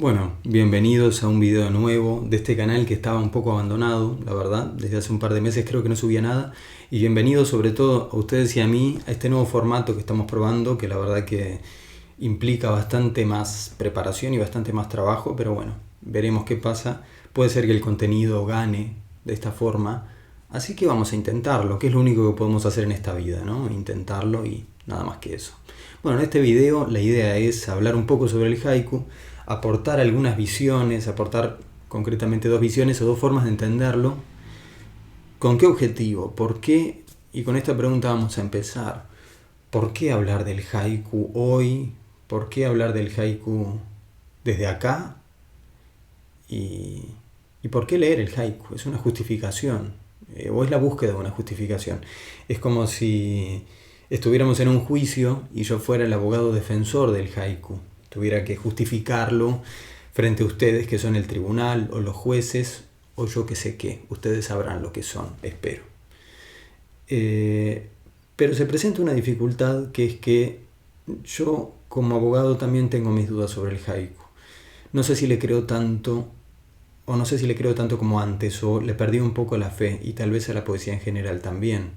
Bueno, bienvenidos a un video nuevo de este canal que estaba un poco abandonado, la verdad. Desde hace un par de meses creo que no subía nada. Y bienvenidos sobre todo a ustedes y a mí a este nuevo formato que estamos probando, que la verdad que implica bastante más preparación y bastante más trabajo, pero bueno, veremos qué pasa. Puede ser que el contenido gane de esta forma, así que vamos a intentarlo, que es lo único que podemos hacer en esta vida, ¿no? Intentarlo y nada más que eso. Bueno, en este video la idea es hablar un poco sobre el haiku, aportar algunas visiones, aportar concretamente dos visiones o dos formas de entenderlo. ¿Con qué objetivo? ¿Por qué? Y con esta pregunta vamos a empezar. ¿Por qué hablar del haiku hoy? ¿Por qué hablar del haiku desde acá? ¿Y por qué leer el haiku? ¿Es una justificación? ¿O es la búsqueda de una justificación? Es como si estuviéramos en un juicio y yo fuera el abogado defensor del haiku. Tuviera que justificarlo frente a ustedes que son el tribunal o los jueces o yo que sé qué. Ustedes sabrán lo que son, espero. Pero se presenta una dificultad, que es que yo como abogado también tengo mis dudas sobre el haiku. No sé si le creo tanto, o no sé si le creo tanto como antes, o le perdí un poco la fe, y tal vez a la poesía en general también,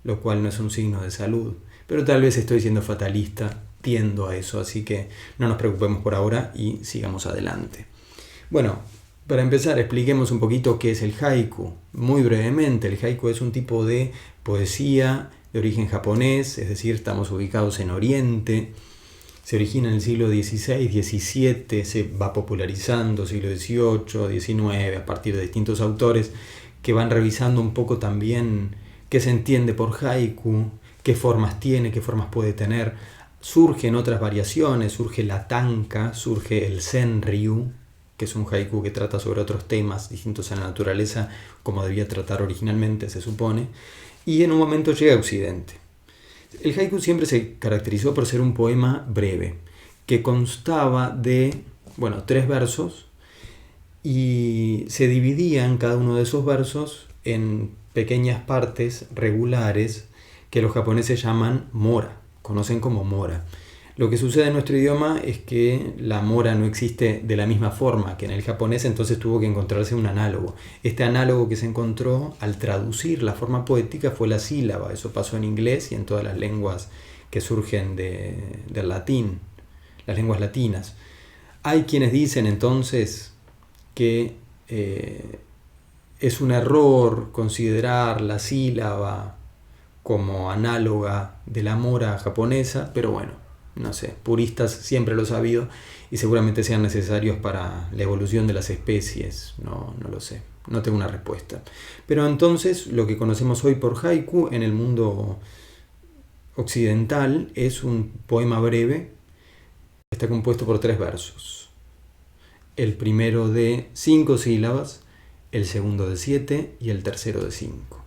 lo cual no es un signo de salud. Pero tal vez estoy siendo fatalista, tiendo a eso, así que no nos preocupemos por ahora y sigamos adelante. Bueno, para empezar expliquemos un poquito qué es el haiku. Muy brevemente, el haiku es un tipo de poesía de origen japonés, es decir, estamos ubicados en Oriente. Se origina en el siglo XVI, XVII, se va popularizando siglo XVIII, XIX, a partir de distintos autores que van revisando un poco también qué se entiende por haiku, qué formas tiene, qué formas puede tener. Surgen otras variaciones, surge la tanka, surge el senryu, que es un haiku que trata sobre otros temas distintos a la naturaleza, como debía tratar originalmente, se supone, y en un momento llega a Occidente. El haiku siempre se caracterizó por ser un poema breve, que constaba de, 3 versos, y se dividían cada uno de esos versos en pequeñas partes regulares que los japoneses llaman mora, conocen como mora. Lo que sucede en nuestro idioma es que la mora no existe de la misma forma que en el japonés, entonces tuvo que encontrarse un análogo. Este análogo que se encontró al traducir la forma poética fue la sílaba. Eso pasó en inglés y en todas las lenguas que surgen del latín, las lenguas latinas. Hay quienes dicen entonces que es un error considerar la sílaba como análoga de la mora japonesa, pero bueno, no sé, puristas siempre lo he sabido y seguramente sean necesarios para la evolución de las especies, no lo sé, no tengo una respuesta. Pero entonces lo que conocemos hoy por haiku en el mundo occidental es un poema breve que está compuesto por 3 versos. El primero de 5 sílabas, el segundo de 7 y el tercero de 5.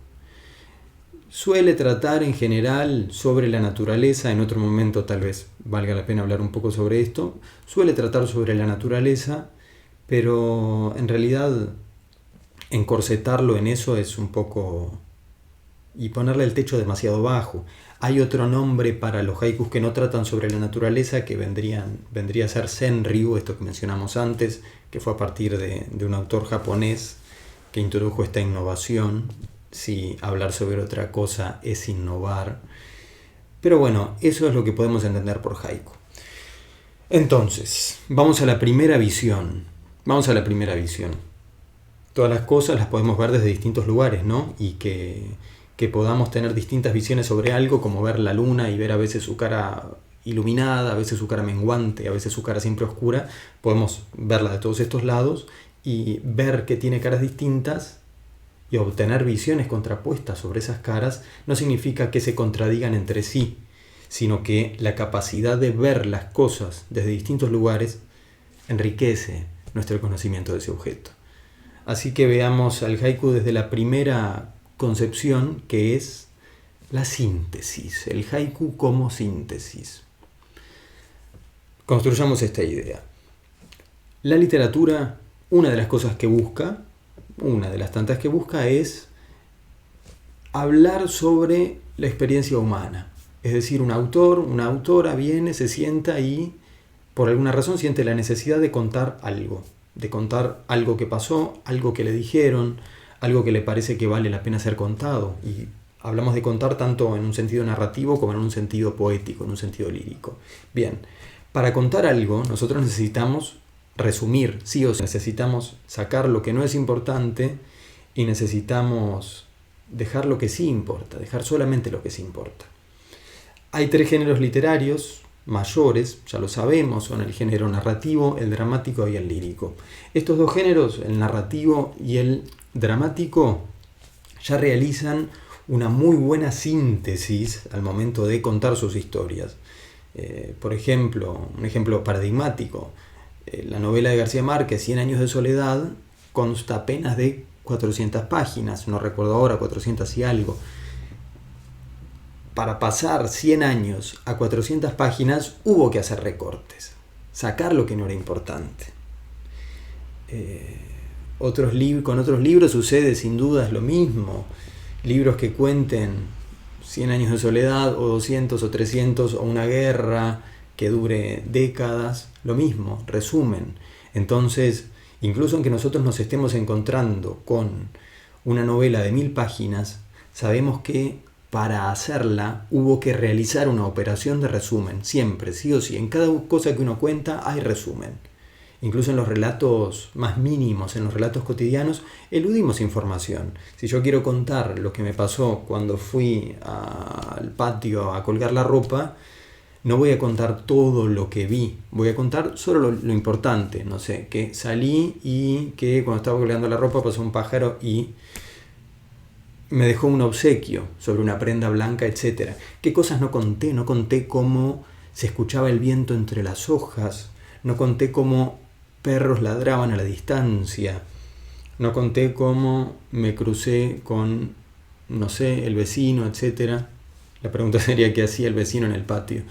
Suele tratar en general sobre la naturaleza, en otro momento tal vez valga la pena hablar un poco sobre esto, suele tratar sobre la naturaleza, pero en realidad encorsetarlo en eso es un poco y ponerle el techo demasiado bajo. Hay otro nombre para los haikus que no tratan sobre la naturaleza, que vendría a ser senryu, esto que mencionamos antes, que fue a partir de un autor japonés que introdujo esta innovación. Si hablar sobre otra cosa es innovar. Pero bueno, eso es lo que podemos entender por haiku. Entonces, vamos a la primera visión. Todas las cosas las podemos ver desde distintos lugares, ¿no? Y que podamos tener distintas visiones sobre algo, como ver la luna y ver a veces su cara iluminada, a veces su cara menguante, a veces su cara siempre oscura. Podemos verla de todos estos lados y ver que tiene caras distintas. Y obtener visiones contrapuestas sobre esas caras no significa que se contradigan entre sí, sino que la capacidad de ver las cosas desde distintos lugares enriquece nuestro conocimiento de ese objeto. Así que veamos al haiku desde la primera concepción, que es la síntesis, el haiku como síntesis. Construyamos esta idea. La literatura, una de las cosas que busca, una de las tantas que busca, es hablar sobre la experiencia humana. Es decir, un autor, una autora viene, se sienta y por alguna razón siente la necesidad de contar algo que pasó, algo que le dijeron, algo que le parece que vale la pena ser contado. Y hablamos de contar tanto en un sentido narrativo como en un sentido poético, en un sentido lírico. Bien, para contar algo nosotros necesitamos resumir, sí o sí, necesitamos sacar lo que no es importante y necesitamos dejar lo que sí importa, dejar solamente lo que sí importa. Hay 3 géneros literarios mayores, ya lo sabemos, son el género narrativo, el dramático y el lírico. Estos 2 géneros, el narrativo y el dramático, ya realizan una muy buena síntesis al momento de contar sus historias. Por ejemplo, un ejemplo paradigmático, la novela de García Márquez, 100 años de soledad, consta apenas de 400 páginas, no recuerdo ahora, 400 y algo. Para pasar 100 años a 400 páginas hubo que hacer recortes, sacar lo que no era importante. Con otros libros sucede sin duda lo mismo. Libros que cuenten 100 años de soledad o 200 o 300 o una guerra que dure décadas, lo mismo, resumen. Entonces, incluso aunque nosotros nos estemos encontrando con una novela de 1000 páginas, sabemos que para hacerla hubo que realizar una operación de resumen, siempre, sí o sí. En cada cosa que uno cuenta hay resumen. Incluso en los relatos más mínimos, en los relatos cotidianos, eludimos información. Si yo quiero contar lo que me pasó cuando fui al patio a colgar la ropa, no voy a contar todo lo que vi, voy a contar solo lo importante. No sé, que salí y que cuando estaba colgando la ropa pasó un pájaro y me dejó un obsequio sobre una prenda blanca, etc. ¿Qué cosas no conté? No conté cómo se escuchaba el viento entre las hojas, no conté cómo perros ladraban a la distancia, no conté cómo me crucé con, no sé, el vecino, etc. La pregunta sería qué hacía el vecino en el patio.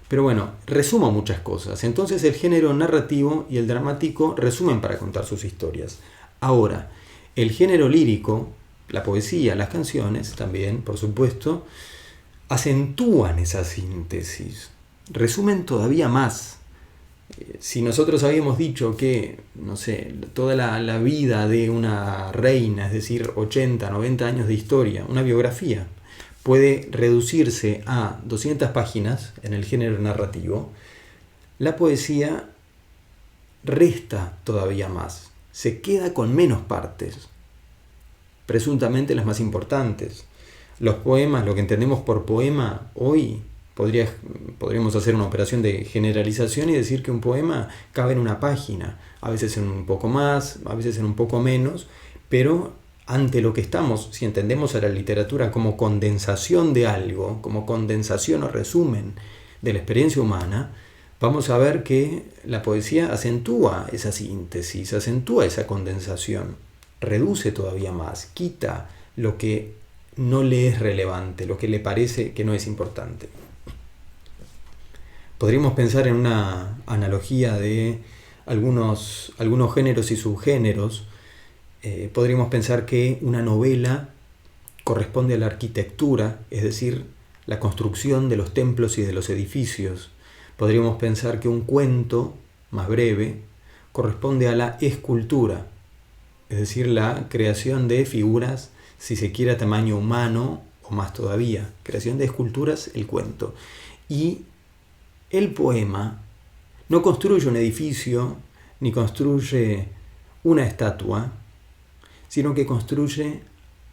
Pero bueno, resumo muchas cosas. Entonces el género narrativo y el dramático resumen para contar sus historias. Ahora, el género lírico, la poesía, las canciones también, por supuesto, acentúan esa síntesis, resumen todavía más. Si nosotros habíamos dicho que, no sé, toda la vida de una reina, es decir, 80, 90 años de historia, una biografía, puede reducirse a 200 páginas en el género narrativo, la poesía resta todavía más, se queda con menos partes, presuntamente las más importantes. Los poemas, lo que entendemos por poema hoy, podríamos hacer una operación de generalización y decir que un poema cabe en una página, a veces en un poco más, a veces en un poco menos, pero ante lo que estamos, si entendemos a la literatura como condensación de algo, como condensación o resumen de la experiencia humana, vamos a ver que la poesía acentúa esa síntesis, acentúa esa condensación, reduce todavía más, quita lo que no le es relevante, lo que le parece que no es importante. Podríamos pensar en una analogía de algunos géneros y subgéneros. Podríamos pensar que una novela corresponde a la arquitectura, es decir, la construcción de los templos y de los edificios. Podríamos pensar que un cuento, más breve, corresponde a la escultura, es decir, la creación de figuras, si se quiere, a tamaño humano o más todavía. Creación de esculturas, el cuento. Y el poema no construye un edificio ni construye una estatua, sino que construye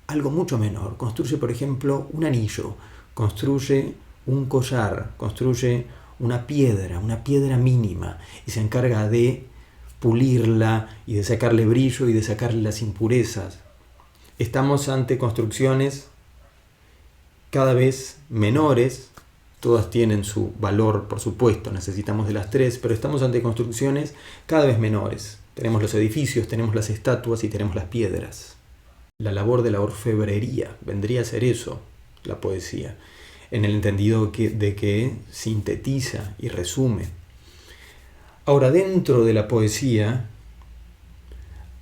algo mucho menor. Construye, por ejemplo, un anillo, construye un collar, construye una piedra mínima, y se encarga de pulirla y de sacarle brillo y de sacarle las impurezas. Estamos ante construcciones cada vez menores, todas tienen su valor, por supuesto, necesitamos de las 3, pero estamos ante construcciones cada vez menores. Tenemos los edificios, tenemos las estatuas y tenemos las piedras. La labor de la orfebrería vendría a ser eso, la poesía, en el entendido de que sintetiza y resume. Ahora, dentro de la poesía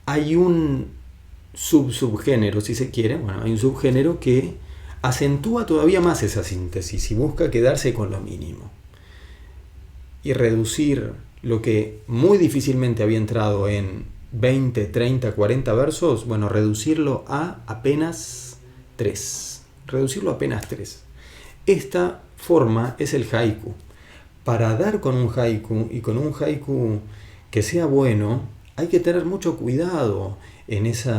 hay un subgénero, si se quiere, hay un subgénero que acentúa todavía más esa síntesis y busca quedarse con lo mínimo. y reducir lo que muy difícilmente había entrado en 20, 30, 40 versos, bueno, reducirlo a apenas 3. Reducirlo a apenas 3. Esta forma es el haiku. Para dar con un haiku y con un haiku que sea bueno, hay que tener mucho cuidado en ese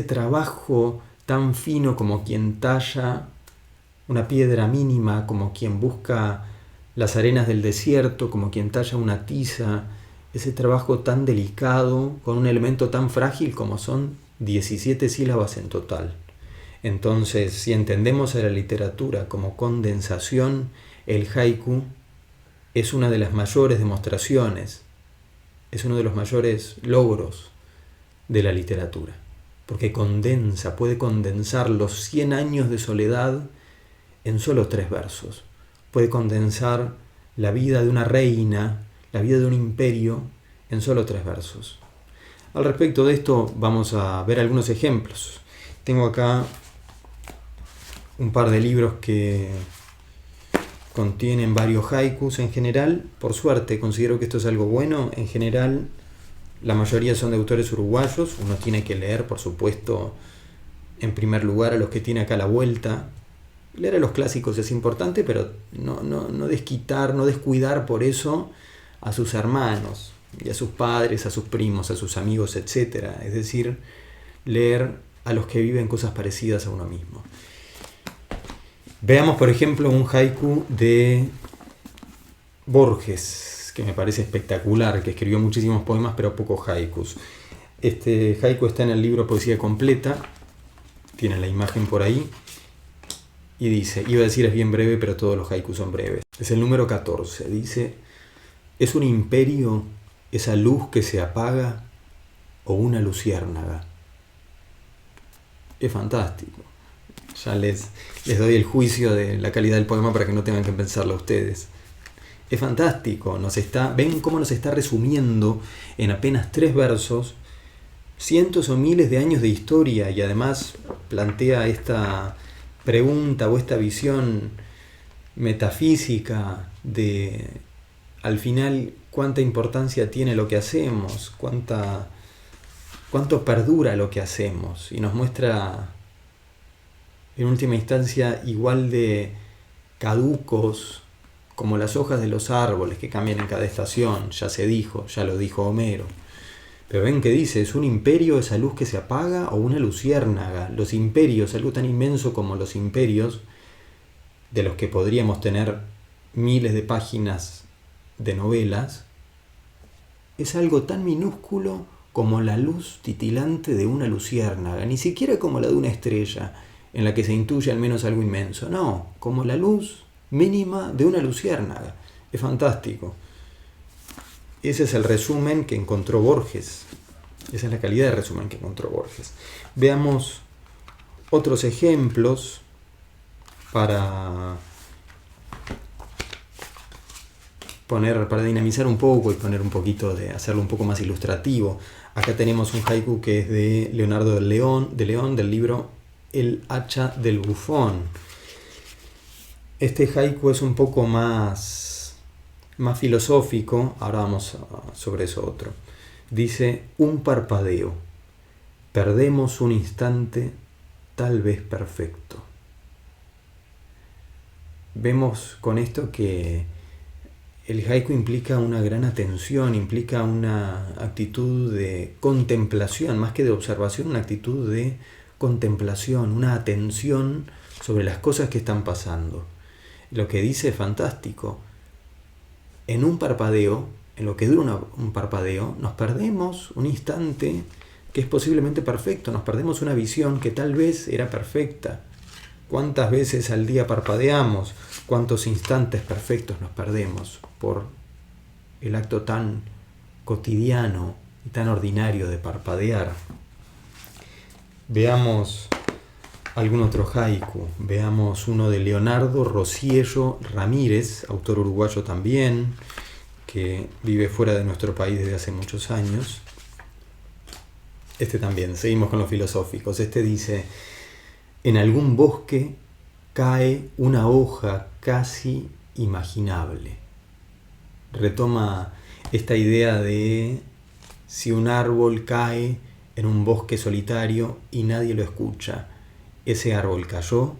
trabajo tan fino como quien talla una piedra mínima, como quien busca las arenas del desierto, como quien talla una tiza, ese trabajo tan delicado con un elemento tan frágil como son 17 sílabas en total. Entonces, si entendemos a la literatura como condensación, el haiku es una de las mayores demostraciones, es uno de los mayores logros de la literatura, porque puede condensar los 100 años de soledad en solo 3 versos. Puede condensar la vida de una reina, la vida de un imperio, en solo 3 versos. Al respecto de esto vamos a ver algunos ejemplos. Tengo acá un par de libros que contienen varios haikus. En general, por suerte, considero que esto es algo bueno. En general, la mayoría son de autores uruguayos. Uno tiene que leer, por supuesto, en primer lugar a los que tiene acá a la vuelta. Leer a los clásicos es importante, pero no descuidar por eso a sus hermanos, y a sus padres, a sus primos, a sus amigos, etc. Es decir, leer a los que viven cosas parecidas a uno mismo. Veamos, por ejemplo, un haiku de Borges, que me parece espectacular, que escribió muchísimos poemas, pero pocos haikus. Este haiku está en el libro Poesía Completa, tienen la imagen por ahí, y dice, iba a decir es bien breve, pero todos los haikus son breves. Es el número 14, dice, ¿es un imperio esa luz que se apaga o una luciérnaga? Es fantástico. Ya les doy el juicio de la calidad del poema para que no tengan que pensarlo ustedes. Es fantástico. Ven cómo nos está resumiendo en apenas 3 versos cientos o miles de años de historia, y además plantea esta pregunta o esta visión metafísica de, al final, cuánta importancia tiene lo que hacemos, cuánto perdura lo que hacemos, y nos muestra en última instancia igual de caducos como las hojas de los árboles que cambian en cada estación. Ya lo dijo Homero. Pero ven que dice, ¿es un imperio esa luz que se apaga o una luciérnaga? Los imperios, algo tan inmenso como los imperios, de los que podríamos tener miles de páginas de novelas, es algo tan minúsculo como la luz titilante de una luciérnaga, ni siquiera como la de una estrella, en la que se intuye al menos algo inmenso. No, como la luz mínima de una luciérnaga. Es fantástico. Ese es el resumen que encontró Borges. Esa es la calidad de resumen que encontró Borges. Veamos otros ejemplos para dinamizar un poco y poner un poquito hacerlo un poco más ilustrativo. Acá tenemos un haiku que es de Leonardo de León, del libro El hacha del bufón. Este haiku es un poco más filosófico. Ahora vamos sobre eso otro. Dice, un parpadeo. Perdemos un instante, tal vez perfecto. Vemos con esto que el haiku implica una gran atención, implica una actitud de contemplación, más que de observación, una actitud de contemplación, una atención sobre las cosas que están pasando. Lo que dice es fantástico. En un parpadeo, en lo que dura un parpadeo, nos perdemos un instante que es posiblemente perfecto, nos perdemos una visión que tal vez era perfecta. ¿Cuántas veces al día parpadeamos? ¿Cuántos instantes perfectos nos perdemos por el acto tan cotidiano y tan ordinario de parpadear? Veamos algún otro haiku. Veamos uno de Leonardo Rociello Ramírez, autor uruguayo también, que vive fuera de nuestro país desde hace muchos años. Este también, seguimos con los filosóficos. Este dice, en algún bosque cae una hoja casi imaginable. Retoma esta idea de si un árbol cae en un bosque solitario y nadie lo escucha, ¿ese árbol cayó?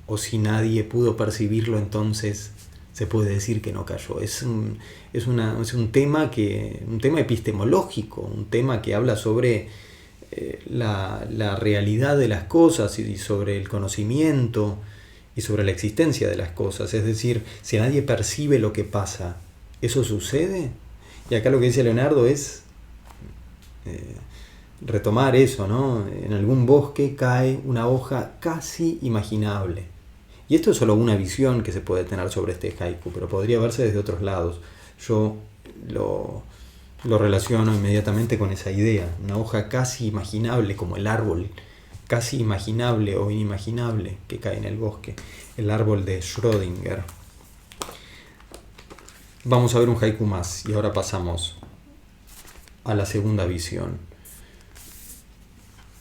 O si nadie pudo percibirlo, entonces se puede decir que no cayó. Es un tema epistemológico, un tema que habla sobre la realidad de las cosas y sobre el conocimiento y sobre la existencia de las cosas. Es decir, si nadie percibe lo que pasa, ¿eso sucede? Y acá lo que dice Leonardo es retomar eso, ¿no? En algún bosque cae una hoja casi imaginable. Y esto es solo una visión que se puede tener sobre este haiku, pero podría verse desde otros lados. Yo lo relaciono inmediatamente con esa idea, una hoja casi imaginable, como el árbol casi imaginable o inimaginable que cae en el bosque, el árbol de Schrödinger. Vamos a ver un haiku más y ahora pasamos a la segunda visión.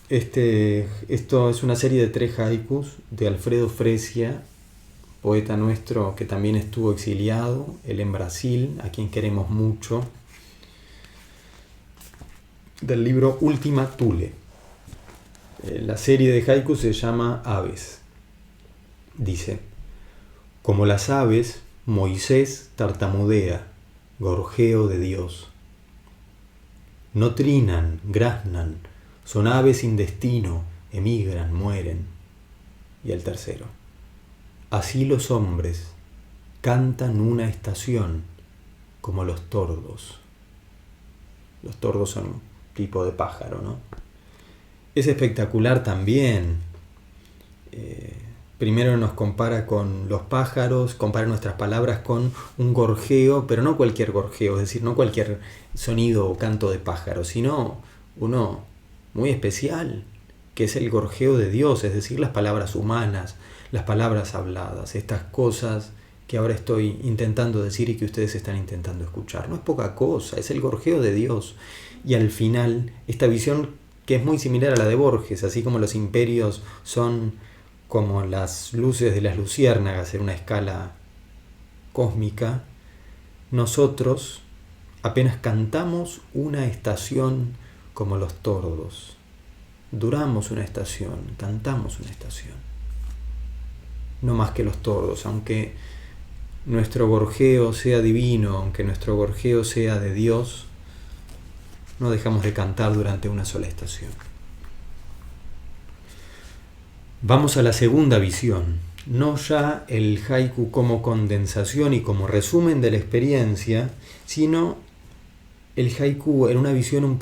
Esto es una serie de 3 haikus de Alfredo Fresia, poeta nuestro que también estuvo exiliado, él en Brasil, a quien queremos mucho, del libro Última Thule. La serie de haikus se llama Aves. Dice: como las aves, Moisés tartamudea, gorjeo de Dios. No trinan, graznan, son aves sin destino, emigran, mueren. Y el tercero: así los hombres cantan una estación como los tordos. Los tordos son un tipo de pájaro, ¿no? Es espectacular también. Primero nos compara con los pájaros, compara nuestras palabras con un gorjeo, pero no cualquier gorjeo, es decir, no cualquier sonido o canto de pájaro, sino uno muy especial, que es el gorjeo de Dios, es decir, las palabras humanas, las palabras habladas, estas cosas que ahora estoy intentando decir y que ustedes están intentando escuchar. No es poca cosa, es el gorjeo de Dios. Y al final, esta visión que es muy similar a la de Borges, así como los imperios son como las luces de las luciérnagas en una escala cósmica, nosotros apenas cantamos una estación como los tordos. Duramos una estación, cantamos una estación. No más que los tordos, aunque nuestro gorjeo sea divino, aunque nuestro gorjeo sea de Dios, no dejamos de cantar durante una sola estación. Vamos a la segunda visión, no ya el haiku como condensación y como resumen de la experiencia, sino el haiku en una visión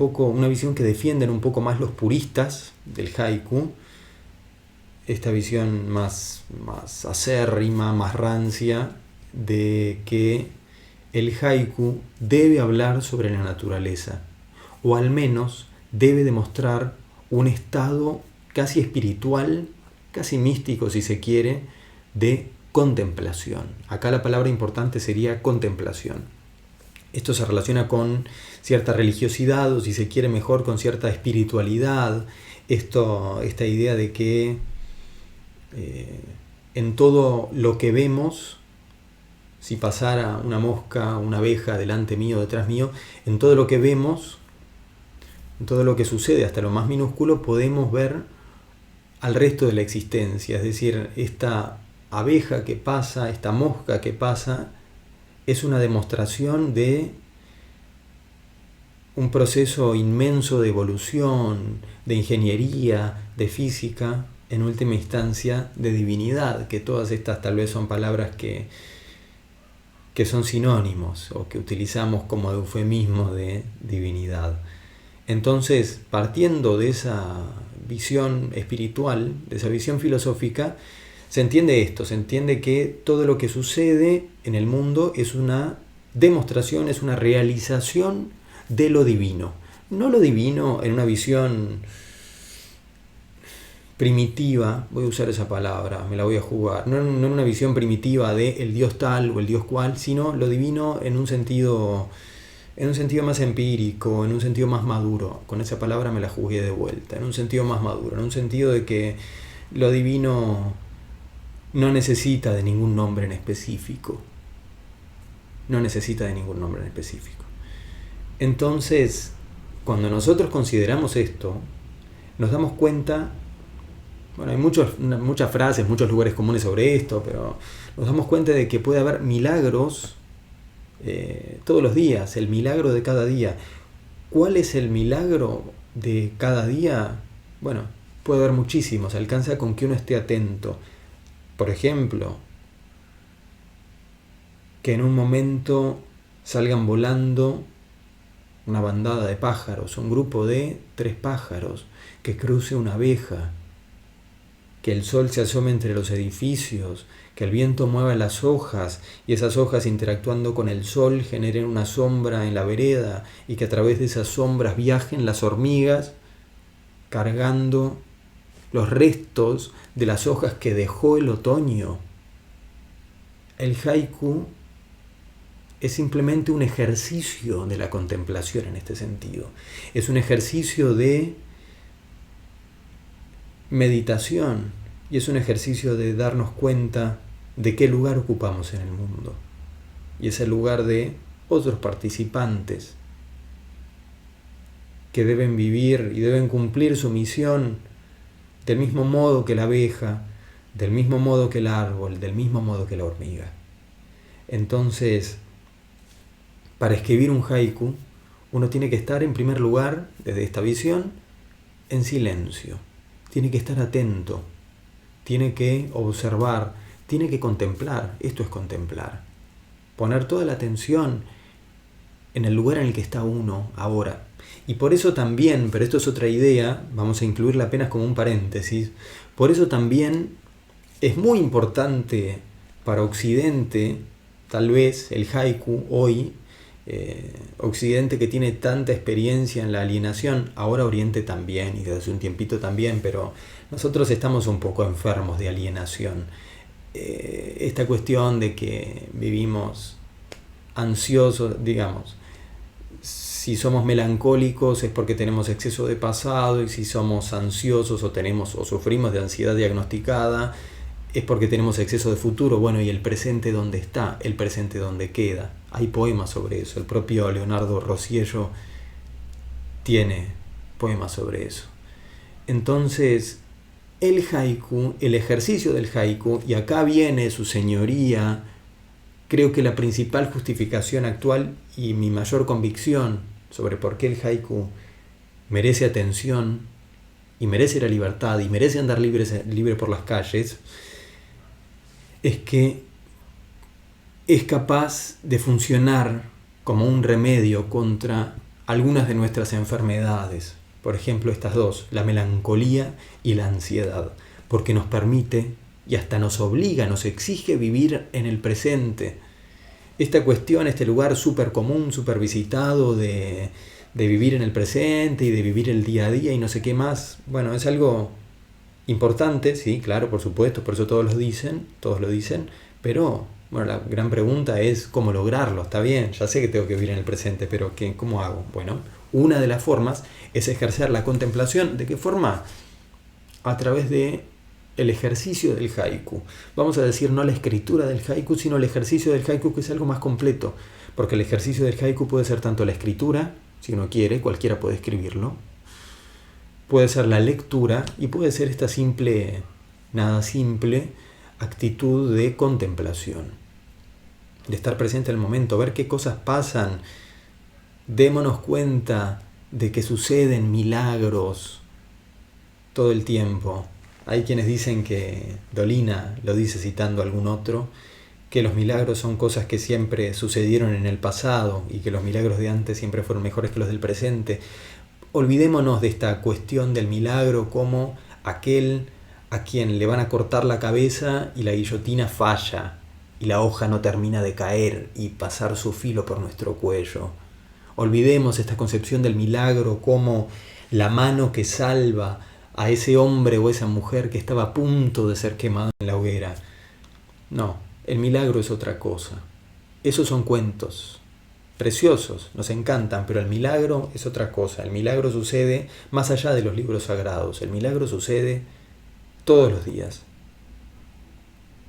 que defienden un poco más los puristas del haiku, esta visión más acérrima, más rancia, de que el haiku debe hablar sobre la naturaleza, o al menos debe demostrar un estado casi espiritual, casi místico si se quiere, de contemplación. Acá la palabra importante sería contemplación. Esto se relaciona con cierta religiosidad, o si se quiere mejor, con cierta espiritualidad. Esta idea de que en todo lo que vemos, si pasara una mosca, una abeja delante mío, detrás mío, en todo lo que vemos, en todo lo que sucede, hasta lo más minúsculo, podemos ver al resto de la existencia. Es decir, esta abeja que pasa, esta mosca que pasa, es una demostración de un proceso inmenso de evolución, de ingeniería, de física, en última instancia de divinidad, que todas estas tal vez son palabras que son sinónimos o que utilizamos como eufemismo de divinidad. Entonces, partiendo de esa visión espiritual, de esa visión filosófica, se entiende esto, se entiende que todo lo que sucede en el mundo es una demostración, es una realización de lo divino. No lo divino en una visión primitiva, voy a usar esa palabra, me la voy a jugar, no en una visión primitiva de el Dios tal o el Dios cual, sino lo divino en un sentido más empírico, en un sentido más maduro. Con esa palabra me la jugué de vuelta, en un sentido más maduro, en un sentido de que lo divino no necesita de ningún nombre en específico. No necesita de ningún nombre en específico. Entonces, cuando nosotros consideramos esto, nos damos cuenta, bueno, hay muchas frases, muchos lugares comunes sobre esto, pero nos damos cuenta de que puede haber milagros todos los días, el milagro de cada día. ¿Cuál es el milagro de cada día? Bueno, puede haber muchísimos, alcanza con que uno esté atento. Por ejemplo, que en un momento salgan volando una bandada de pájaros, un grupo de 3 pájaros, que cruce una abeja, que el sol se asome entre los edificios, que el viento mueva las hojas y esas hojas interactuando con el sol generen una sombra en la vereda y que a través de esas sombras viajen las hormigas cargando los restos de las hojas que dejó el otoño. El haiku es simplemente un ejercicio de la contemplación en este sentido. Es un ejercicio de meditación y es un ejercicio de darnos cuenta de qué lugar ocupamos en el mundo. Y es el lugar de otros participantes que deben vivir y deben cumplir su misión del mismo modo que la abeja, del mismo modo que el árbol, del mismo modo que la hormiga. Entonces, para escribir un haiku, uno tiene que estar en primer lugar, desde esta visión, en silencio. Tiene que estar atento, tiene que observar, tiene que contemplar. Esto es contemplar. Poner toda la atención en el lugar en el que está uno ahora. Y por eso también, pero esto es otra idea, vamos a incluirla apenas como un paréntesis, por eso también es muy importante para Occidente, tal vez el haiku hoy, Occidente que tiene tanta experiencia en la alienación, ahora Oriente también y desde hace un tiempito también, pero nosotros estamos un poco enfermos de alienación. Esta cuestión de que vivimos ansiosos, digamos, si somos melancólicos es porque tenemos exceso de pasado, y si somos ansiosos o sufrimos de ansiedad diagnosticada es porque tenemos exceso de futuro. Bueno, ¿y el presente dónde está? ¿El presente dónde queda? Hay poemas sobre eso. El propio Leonardo Rosiello tiene poemas sobre eso. Entonces, el haiku, el ejercicio del haiku, y acá viene su señoría, creo que la principal justificación actual y mi mayor convicción sobre por qué el haiku merece atención y merece la libertad y merece andar libre por las calles, es que es capaz de funcionar como un remedio contra algunas de nuestras enfermedades. Por ejemplo, estas dos, la melancolía y la ansiedad, porque nos permite y hasta nos obliga, nos exige vivir en el presente. Esta cuestión, este lugar súper común, súper visitado de vivir en el presente y de vivir el día a día y no sé qué más, bueno, es algo importante, sí, claro, por supuesto, por eso todos lo dicen, pero bueno, la gran pregunta es cómo lograrlo. Está bien, ya sé que tengo que vivir en el presente, pero ¿cómo hago? Bueno, una de las formas es ejercer la contemplación. ¿De qué forma? A través de el ejercicio del haiku. Vamos a decir no la escritura del haiku, sino el ejercicio del haiku, que es algo más completo, porque el ejercicio del haiku puede ser tanto la escritura, si uno quiere, cualquiera puede escribirlo, puede ser la lectura y puede ser esta simple, nada simple, actitud de contemplación, de estar presente en el momento, ver qué cosas pasan, démonos cuenta de que suceden milagros todo el tiempo. Hay quienes dicen que, Dolina lo dice citando a algún otro, que los milagros son cosas que siempre sucedieron en el pasado y que los milagros de antes siempre fueron mejores que los del presente. Olvidémonos de esta cuestión del milagro como aquel a quien le van a cortar la cabeza y la guillotina falla y la hoja no termina de caer y pasar su filo por nuestro cuello. Olvidemos esta concepción del milagro como la mano que salva a ese hombre o esa mujer que estaba a punto de ser quemado en la hoguera. No, el milagro es otra cosa. Esos son cuentos preciosos, nos encantan, pero el milagro es otra cosa. El milagro sucede más allá de los libros sagrados. El milagro sucede todos los días.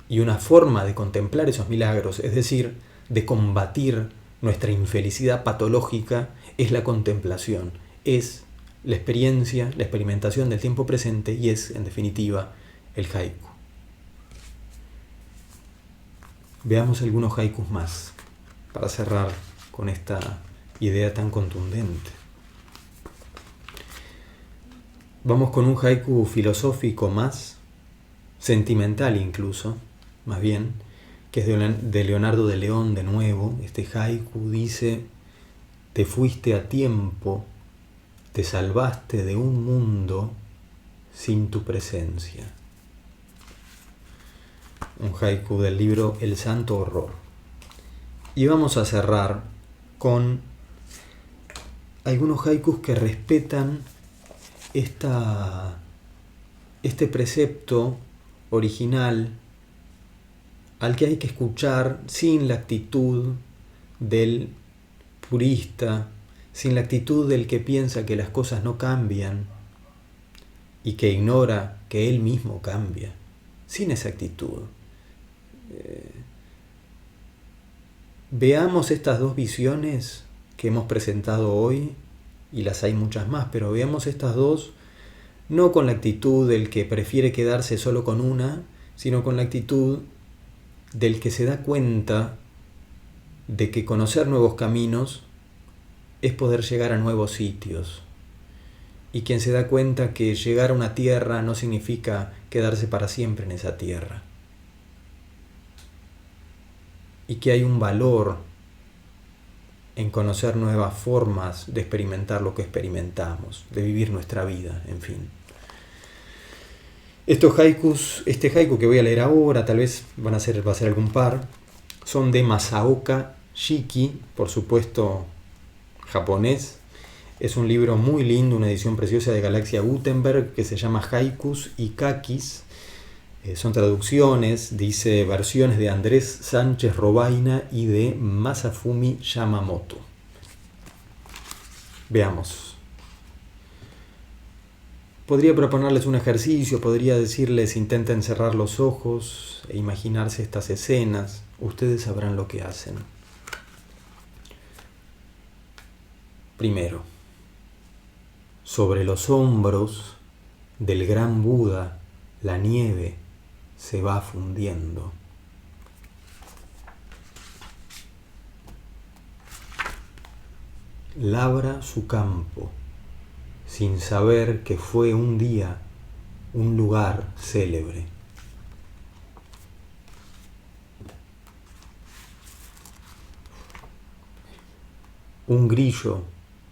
Y una forma de contemplar esos milagros, es decir, de combatir nuestra infelicidad patológica, es la contemplación, es la experiencia, la experimentación del tiempo presente y es, en definitiva, el haiku. Veamos algunos haikus más para cerrar con esta idea tan contundente. Vamos con un haiku filosófico más, sentimental incluso, más bien, que es de Leonardo de León de nuevo. Este haiku dice: te fuiste a tiempo, te salvaste de un mundo sin tu presencia. Un haiku del libro El Santo Horror. Y vamos a cerrar con algunos haikus que respetan este precepto original al que hay que escuchar sin la actitud del purista, sin la actitud del que piensa que las cosas no cambian y que ignora que él mismo cambia. Sin esa actitud. Veamos estas dos visiones que hemos presentado hoy, y las hay muchas más, pero veamos estas dos no con la actitud del que prefiere quedarse solo con una, sino con la actitud del que se da cuenta de que conocer nuevos caminos es poder llegar a nuevos sitios, y quien se da cuenta que llegar a una tierra no significa quedarse para siempre en esa tierra, y que hay un valor en conocer nuevas formas de experimentar lo que experimentamos, de vivir nuestra vida, en fin. Estos haikus, este haiku que voy a leer ahora, tal vez va a ser algún par, son de Masaoka Shiki, por supuesto japonés. Es un libro muy lindo, una edición preciosa de Galaxia Gutenberg, que se llama Haikus y Kakis. Son traducciones, dice, versiones de Andrés Sánchez Robaina y de Masafumi Yamamoto. Veamos. Podría proponerles un ejercicio, podría decirles: intenten cerrar los ojos e imaginarse estas escenas. Ustedes sabrán lo que hacen. Primero, sobre los hombros del gran Buda, la nieve se va fundiendo. Labra su campo, sin saber que fue un día un lugar célebre. Un grillo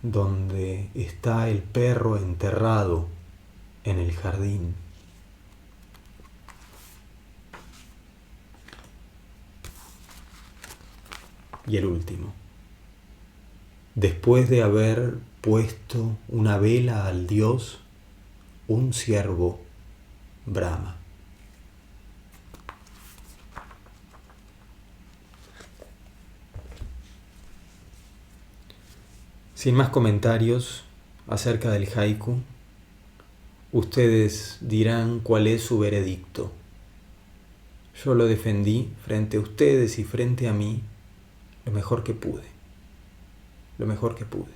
donde está el perro enterrado en el jardín. Y el último, después de haber puesto una vela al dios, un ciervo brama. Sin más comentarios acerca del haiku, ustedes dirán cuál es su veredicto. Yo lo defendí frente a ustedes y frente a mí lo mejor que pude. Lo mejor que pude.